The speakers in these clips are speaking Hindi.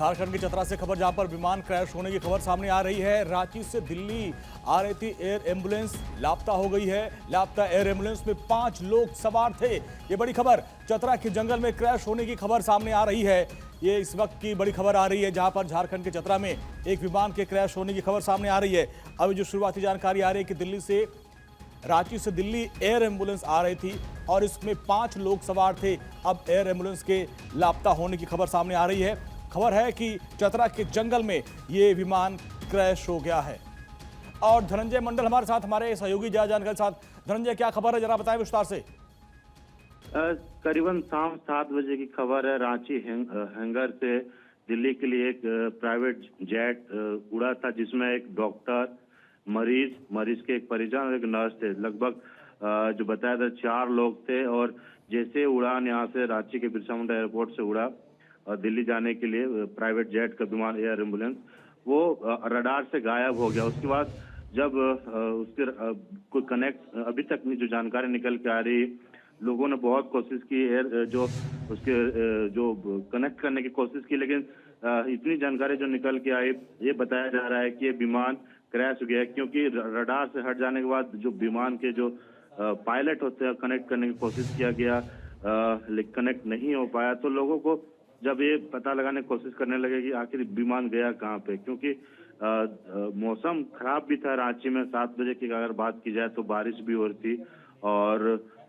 झारखंड के चतरा से खबर, जहां पर विमान क्रैश होने की खबर सामने आ रही है। रांची से दिल्ली आ रही थी एयर एम्बुलेंस, लापता हो गई है। लापता एयर एम्बुलेंस में 5 लोग सवार थे। ये बड़ी खबर, चतरा के जंगल में क्रैश होने की खबर सामने आ रही है। ये इस वक्त की बड़ी खबर आ रही है, जहां पर झारखंड के चतरा में एक विमान के क्रैश होने की खबर सामने आ रही है। अभी जो शुरुआती जानकारी आ रही है कि रांची से दिल्ली एयर एम्बुलेंस आ रही थी और इसमें 5 लोग सवार थे। अब एयर एम्बुलेंस के लापता होने की खबर सामने आ रही है। खबर है कि चतरा के जंगल में ये विमान क्रैश हो गया है। और धनंजय मंडल हमारे साथ, हमारे सहयोगी जानकारी साथ। धनंजय, क्या खबर है, जरा बताएं विस्तार से। करीबन शाम 7 बजे की खबर है। रांची हैंगर से दिल्ली के लिए एक प्राइवेट जेट उड़ा था, जिसमें एक डॉक्टर, मरीज के एक परिजन और एक नर्स थे। लगभग जो बताया था 4 लोग थे। और जैसे उड़ान यहाँ से रांची के बिरसा मुंडा एयरपोर्ट से उड़ा और दिल्ली जाने के लिए प्राइवेट जेट का विमान एयर एम्बुलेंस, वो रडार से गायब हो गया। उसके बाद जब उसके कोई कनेक्ट, अभी तक जो जानकारी निकल के आ रही, लोगों ने बहुत कोशिश की जो उसके जो कनेक्ट करने की कोशिश की, लेकिन इतनी जानकारी जो निकल के आई, ये बताया जा रहा है कि ये विमान क्रैश हो गया, क्योंकि रडार से हट जाने के बाद जो विमान के जो पायलट होते हैं, कनेक्ट करने की कोशिश किया गया, लेकिन कनेक्ट नहीं हो पाया। तो लोगों को जब ये पता लगाने की कोशिश करने लगे कि आखिर विमान गया कहाँ पे, क्योंकि मौसम खराब भी था। रांची में 7 बजे की अगर बात की जाए तो बारिश भी हो रही थी और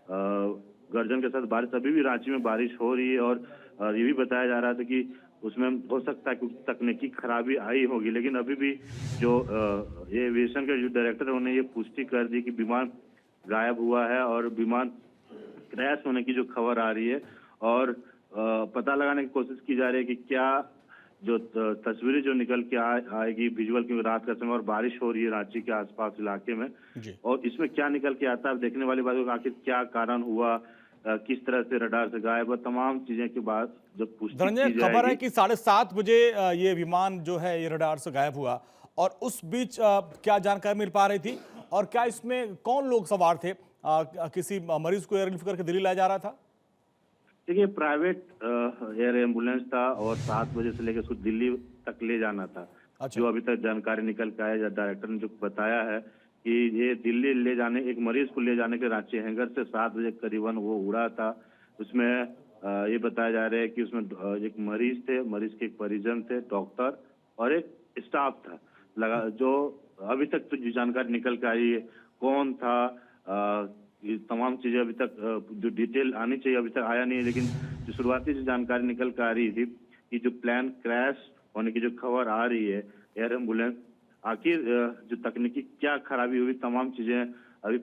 गर्जन के साथ बारिश, अभी भी रांची में बारिश हो रही है। और ये भी बताया जा रहा था कि उसमें हो सकता है कुछ तकनीकी खराबी आई होगी, लेकिन अभी भी जो ये एविएशन के जो डायरेक्टर है, उन्होंने ये पुष्टि कर दी कि विमान गायब हुआ है और विमान क्रैश होने की जो खबर आ रही है। और पता लगाने की कोशिश की जा रही है कि क्या जो तस्वीरें जो निकल के आएगी विजुअल, क्योंकि रात का समय और बारिश हो रही है रांची के आसपास इलाके में, और इसमें क्या निकल के आता है देखने वाली बात होगी। आखिर क्या कारण हुआ, किस तरह से रडार से गायब हुआ, तमाम चीजें के बाद जब पुष्टि की धनंजय, जाएगी। खबर है कि 7:30 बजे ये विमान जो है ये रडार से गायब हुआ, और उस बीच क्या जानकारी मिल पा रही थी, और क्या इसमें कौन लोग सवार थे? किसी मरीज को एयरलिफ्ट करके दिल्ली लाया जा रहा था? देखिए, प्राइवेट एयर एम्बुलेंस था और 7 बजे से लेकर उसको दिल्ली तक ले जाना था। अच्छा। जो अभी तक जानकारी निकल के आया, डायरेक्टर ने जो बताया है कि ये दिल्ली ले जाने, एक मरीज को ले जाने के रांची हैंगर से 7 बजे करीबन वो उड़ा था। उसमें ये बताया जा रहा है कि उसमें एक मरीज थे, मरीज के एक परिजन थे, डॉक्टर और एक स्टाफ था। जो अभी तक तो जो जानकारी निकल के आई है, कौन था, ये तमाम चीजें अभी तक जो डिटेल आनी चाहिए अभी तक आया नहीं है। लेकिन जो शुरुआती जो जानकारी निकल के आ रही थी कि जो प्लान क्रैश होने की जो खबर आ रही है एयर एम्बुलेंस, आखिर जो तकनीकी क्या खराबी हुई, तमाम चीजें अभी